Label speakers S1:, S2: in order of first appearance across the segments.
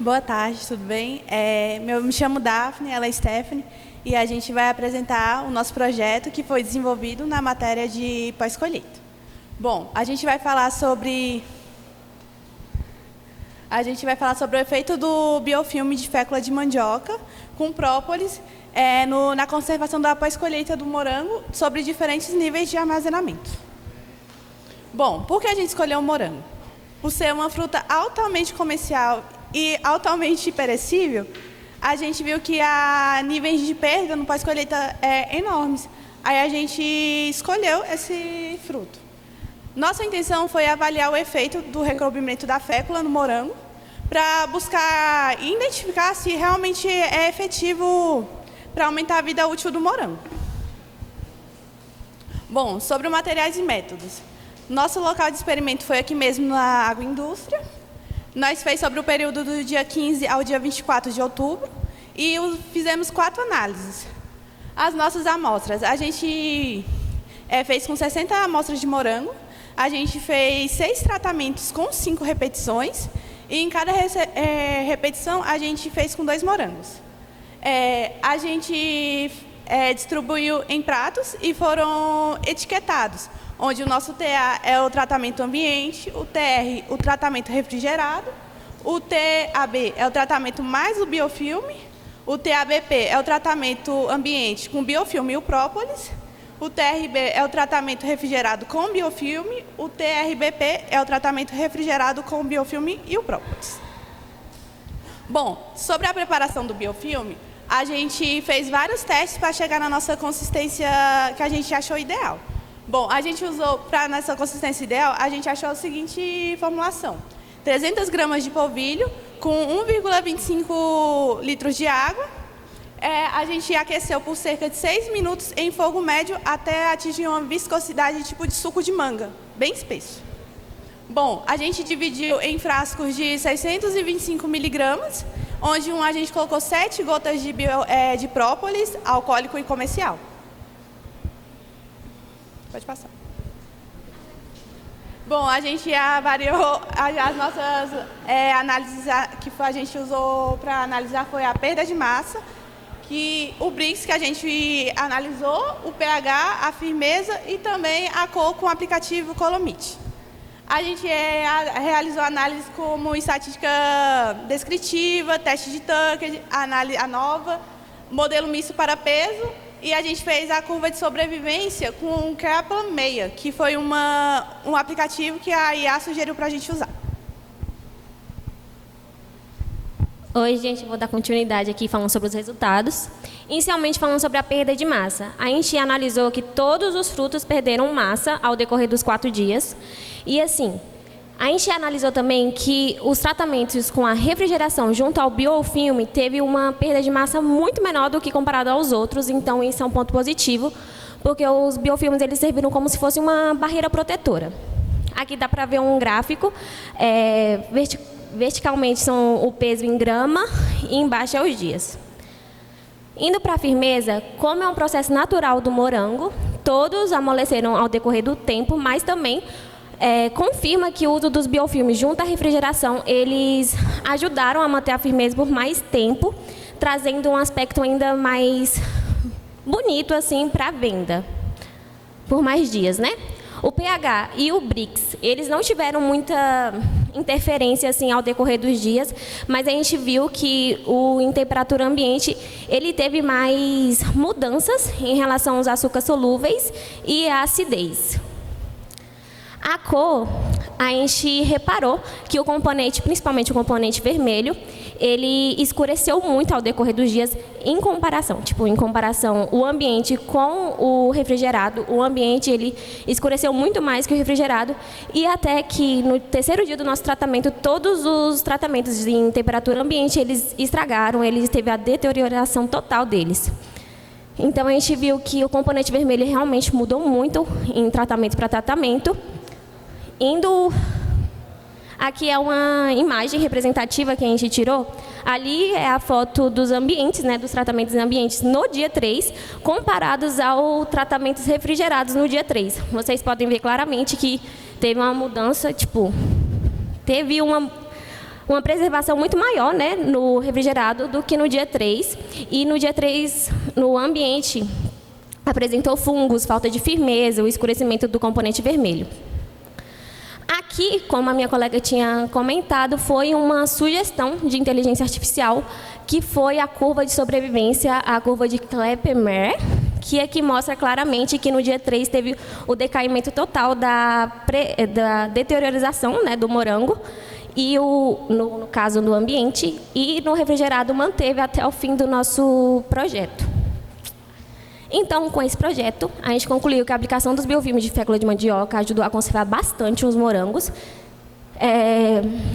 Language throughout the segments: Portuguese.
S1: Boa tarde, tudo bem? Eu me chamo Daphne, ela é Stephanie, e a gente vai apresentar o nosso projeto que foi desenvolvido na matéria de pós-colheita. Bom, a gente vai falar sobre o efeito do biofilme de fécula de mandioca com própolis na conservação da pós-colheita do morango sobre diferentes níveis de armazenamento. Bom, por que a gente escolheu o morango? Por ser uma fruta altamente comercial e altamente perecível, a gente viu que há níveis de perda no pós-colheita enormes. Aí a gente escolheu esse fruto. Nossa intenção foi avaliar o efeito do recobrimento da fécula no morango para buscar identificar se realmente é efetivo para aumentar a vida útil do morango. Bom, sobre materiais e métodos. Nosso local de experimento foi aqui mesmo na agroindústria. Nós fez sobre o período do dia 15 ao dia 24 de outubro e fizemos 4 análises. As nossas amostras, a gente fez com 60 amostras de morango, a gente fez 6 tratamentos com 5 repetições e em cada repetição a gente fez com 2 morangos. A gente distribuiu em pratos e foram etiquetados, onde o nosso TA é o tratamento ambiente, o TR, o tratamento refrigerado, o TAB é o tratamento mais o biofilme, o TABP é o tratamento ambiente com biofilme e o própolis, o TRB é o tratamento refrigerado com biofilme, o TRBP é o tratamento refrigerado com biofilme e o própolis. Bom, sobre a preparação do biofilme, a gente fez vários testes para chegar na nossa consistência que a gente achou ideal. Bom, a gente usou, para nessa consistência ideal, a gente achou a seguinte formulação. 300 gramas de polvilho com 1,25 litros de água. A gente aqueceu por cerca de 6 minutos em fogo médio até atingir uma viscosidade tipo de suco de manga, bem espesso. Bom, a gente dividiu em frascos de 625 miligramas, onde a gente colocou 7 gotas de própolis, alcoólico e comercial. Pode passar. Bom, a gente avaliou as nossas análises que a gente usou para analisar foi a perda de massa, que o Brix que a gente analisou, o pH, a firmeza e também a cor com o aplicativo Colomit. A gente realizou análise como estatística descritiva, teste de Tucker, análise ANOVA, modelo misto para peso. E a gente fez a curva de sobrevivência com o Kaplan-Meier, que foi um aplicativo que a IA sugeriu para a gente usar.
S2: Oi, gente, vou dar continuidade aqui falando sobre os resultados. Inicialmente falando sobre a perda de massa. A gente analisou que todos os frutos perderam massa ao decorrer dos 4 dias. E assim, a gente analisou também que os tratamentos com a refrigeração junto ao biofilme teve uma perda de massa muito menor do que comparado aos outros, então isso é um ponto positivo, porque os biofilmes eles serviram como se fosse uma barreira protetora. Aqui dá para ver um gráfico, verticalmente são o peso em grama e embaixo é os dias. Indo para a firmeza, como é um processo natural do morango, todos amoleceram ao decorrer do tempo, mas também confirma que o uso dos biofilmes junto à refrigeração, eles ajudaram a manter a firmeza por mais tempo, trazendo um aspecto ainda mais bonito assim para a venda, por mais dias, né? O pH e o Brix, eles não tiveram muita interferência assim ao decorrer dos dias, mas a gente viu que em temperatura ambiente ele teve mais mudanças em relação aos açúcares solúveis e à acidez. A cor, a gente reparou que o componente, principalmente o componente vermelho, ele escureceu muito ao decorrer dos dias em comparação. Em comparação o ambiente com o refrigerado, o ambiente ele escureceu muito mais que o refrigerado e até que no 3º dia do nosso tratamento, todos os tratamentos em temperatura ambiente, eles estragaram, eles teve a deterioração total deles. Então a gente viu que o componente vermelho realmente mudou muito em tratamento para tratamento. Aqui é uma imagem representativa que a gente tirou. Ali é a foto dos ambientes, né, dos tratamentos ambientes no dia 3, comparados aos tratamentos refrigerados no dia 3. Vocês podem ver claramente que teve uma mudança, teve uma preservação muito maior, né, no refrigerado do que no dia 3. E no dia 3, no ambiente, apresentou fungos, falta de firmeza, o escurecimento do componente vermelho. Aqui, como a minha colega tinha comentado, foi uma sugestão de inteligência artificial, que foi a curva de sobrevivência, a curva de Kleppner, que aqui mostra claramente que no dia 3 teve o decaimento total da deteriorização, né, do morango, e no caso do ambiente, e no refrigerado manteve até o fim do nosso projeto. Então, com esse projeto, a gente concluiu que a aplicação dos biofilmes de fécula de mandioca ajudou a conservar bastante os morangos.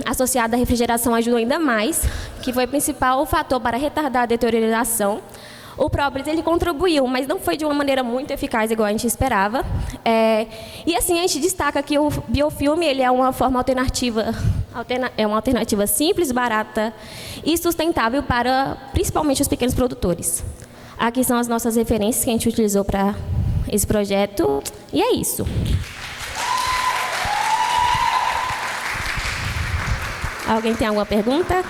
S2: Associada à refrigeração ajudou ainda mais, que foi o principal fator para retardar a deterioração. O própolis, ele contribuiu, mas não foi de uma maneira muito eficaz, igual a gente esperava. E assim, a gente destaca que o biofilme, ele é uma forma alternativa, é uma alternativa simples, barata e sustentável para, principalmente, os pequenos produtores. Aqui são as nossas referências que a gente utilizou para esse projeto, e é isso. Alguém tem alguma pergunta?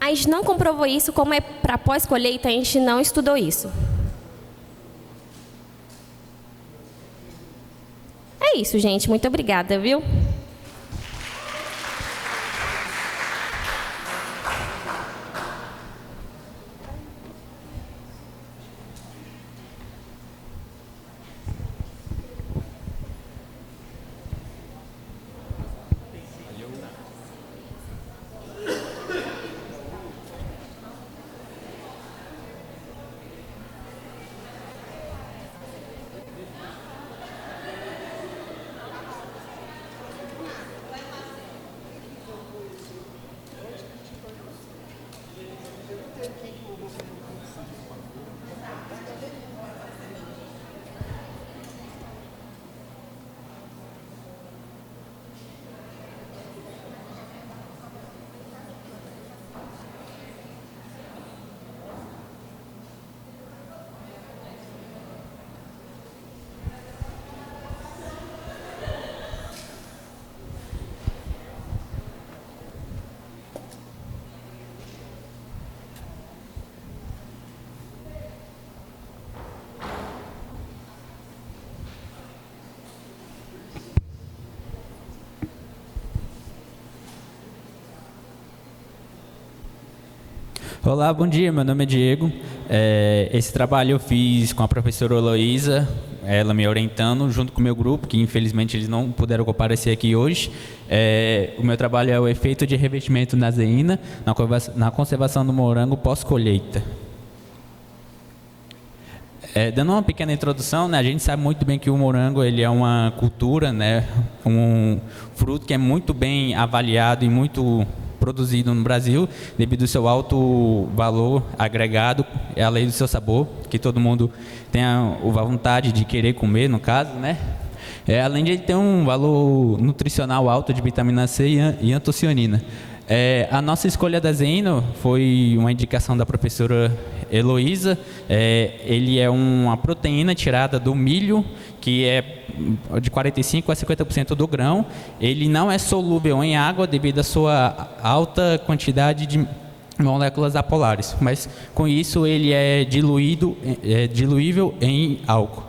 S2: A gente não comprovou isso, como é para pós-colheita, a gente não estudou isso. É isso, gente. Muito obrigada, viu?
S3: Olá, bom dia, meu nome é Diego. Esse trabalho eu fiz com a professora Heloísa, ela me orientando, junto com o meu grupo, que infelizmente eles não puderam comparecer aqui hoje. O meu trabalho é o efeito de revestimento na zeína na conservação do morango pós-colheita. Dando uma pequena introdução, né, a gente sabe muito bem que o morango ele é uma cultura, né, um fruto que é muito bem avaliado e muito produzido no Brasil, devido ao seu alto valor agregado, além do seu sabor, que todo mundo tem a vontade de querer comer, no caso, né? Além de ele ter um valor nutricional alto de vitamina C e antocianina. A nossa escolha da zeína foi uma indicação da professora Heloísa. Ele é uma proteína tirada do milho, que é de 45% a 50% do grão. Ele não é solúvel em água devido à sua alta quantidade de moléculas apolares, mas com isso ele é diluível em álcool.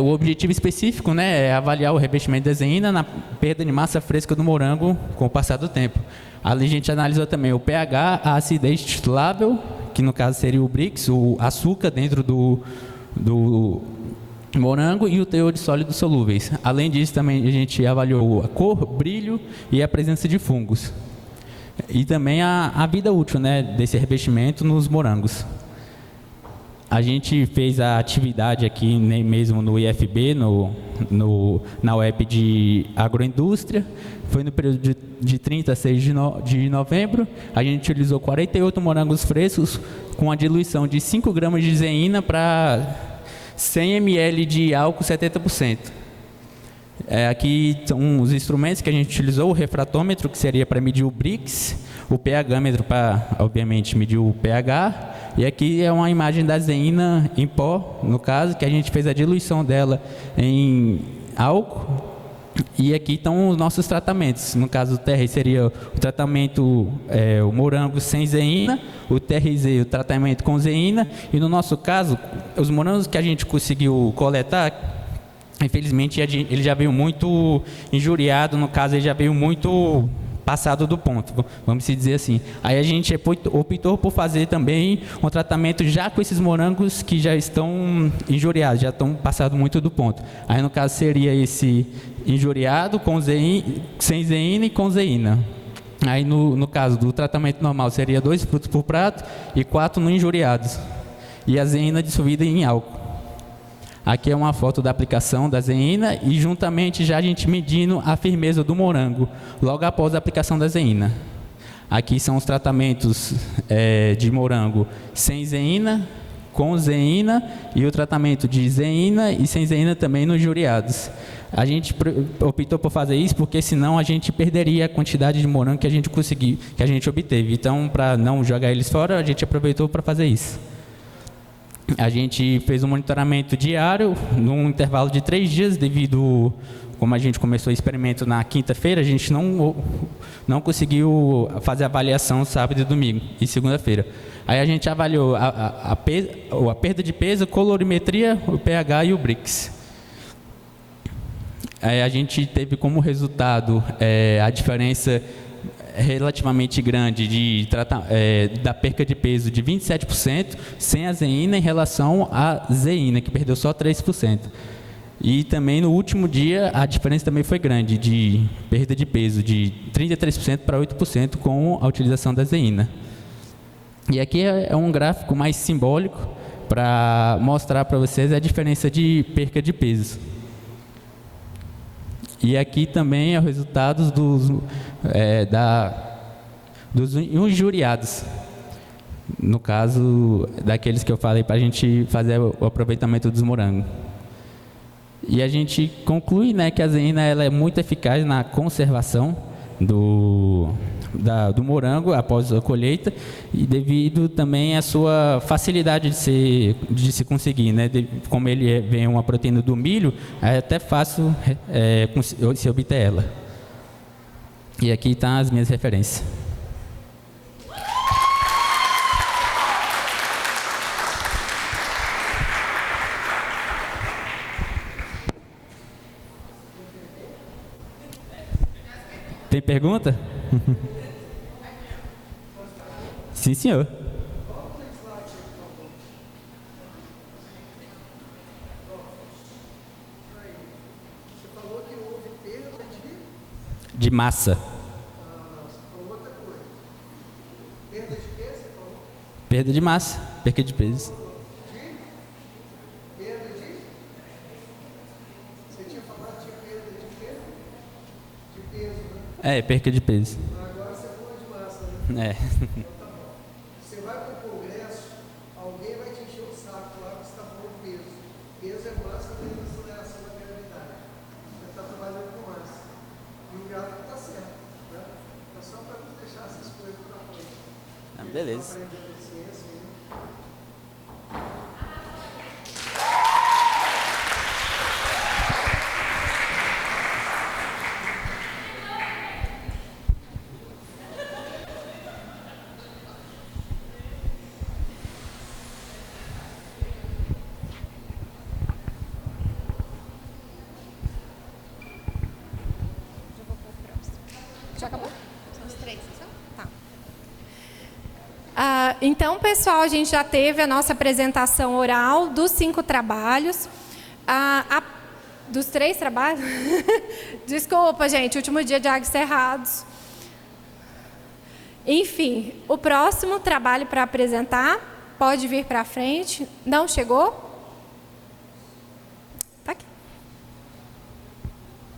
S3: O objetivo específico, né, é avaliar o revestimento da zeína na perda de massa fresca do morango com o passar do tempo. Ali a gente analisou também o pH, a acidez titulável, que no caso seria o Brix, o açúcar dentro do morango, e o teor de sólidos solúveis. Além disso, também a gente avaliou a cor, brilho e a presença de fungos. E também a vida útil, né, desse revestimento nos morangos. A gente fez a atividade aqui mesmo no IFB, na UEP de Agroindústria. Foi no período de 30 a 6 de novembro. A gente utilizou 48 morangos frescos com a diluição de 5 gramas de zeína para 100 ml de álcool 70%. Aqui são os instrumentos que a gente utilizou: o refratômetro, que seria para medir o Brix, o pH-metro para, obviamente, medir o pH, E aqui é uma imagem da zeína em pó, no caso, que a gente fez a diluição dela em álcool. E aqui estão os nossos tratamentos. No caso do TR seria o tratamento, o morango sem zeína, o TRZ, o tratamento com zeína. E no nosso caso, os morangos que a gente conseguiu coletar, infelizmente ele já veio muito injuriado, no caso ele já veio muito passado do ponto, vamos dizer assim. Aí a gente optou por fazer também um tratamento já com esses morangos que já estão injuriados, já estão passados muito do ponto. Aí no caso seria esse injuriado com sem zeína e com zeína. Aí no caso do tratamento normal seria 2 frutos por prato e 4 no injuriados. E a zeína dissolvida em álcool. Aqui é uma foto da aplicação da zeína e juntamente já a gente medindo a firmeza do morango, logo após a aplicação da zeína. Aqui são os tratamentos de morango sem zeína, com zeína e o tratamento de zeína e sem zeína também nos injuriados. A gente optou por fazer isso porque senão a gente perderia a quantidade de morango que a gente conseguiu, que a gente obteve. Então, para não jogar eles fora, a gente aproveitou para fazer isso. A gente fez um monitoramento diário, num intervalo de 3 dias, devido, como a gente começou o experimento na quinta-feira, a gente não conseguiu fazer avaliação sábado e domingo, e segunda-feira. Aí a gente avaliou a perda de peso, colorimetria, o pH e o Brix. Aí a gente teve como resultado a diferença relativamente grande da perca de peso de 27% sem a zeína em relação à zeína, que perdeu só 3%. E também no último dia a diferença também foi grande, de perda de peso de 33% para 8% com a utilização da zeína. E aqui é um gráfico mais simbólico para mostrar para vocês a diferença de perca de peso. E aqui também é o resultado dos injuriados. No caso, daqueles que eu falei para a gente fazer o aproveitamento dos morangos. E a gente conclui, né, que a zeína ela é muito eficaz na conservação do morango após a colheita e devido também à sua facilidade de se conseguir, né? Como ele vem uma proteína do milho, é até fácil se obter ela. E aqui estão as minhas referências. Tem pergunta? Sim, senhor.
S4: Você falou que houve perda
S3: de massa.
S4: outra coisa. Perda de quê, você falou?
S3: Perda de massa, perda de peso.
S4: Perda de? Você tinha falado que tinha perda de quê? De peso, né?
S3: Perca de peso.
S4: Agora você falou de massa, né? Você vai para o congresso, alguém vai te encher o saco lá que você está falando peso. Peso é massa dentro da aceleração da gravidade. Você está trabalhando com massa. E o gráfico está certo, né? É só para não deixar essas coisas para frente.
S3: Beleza.
S4: Aprender a ciência, né?
S5: Já acabou?
S1: São os 3,
S5: Tá. Então, pessoal, a gente já teve a nossa apresentação oral dos 5 trabalhos. Dos 3 trabalhos? Desculpa, gente, último dia de Águas Cerrados. Enfim, o próximo trabalho para apresentar pode vir para frente. Não chegou?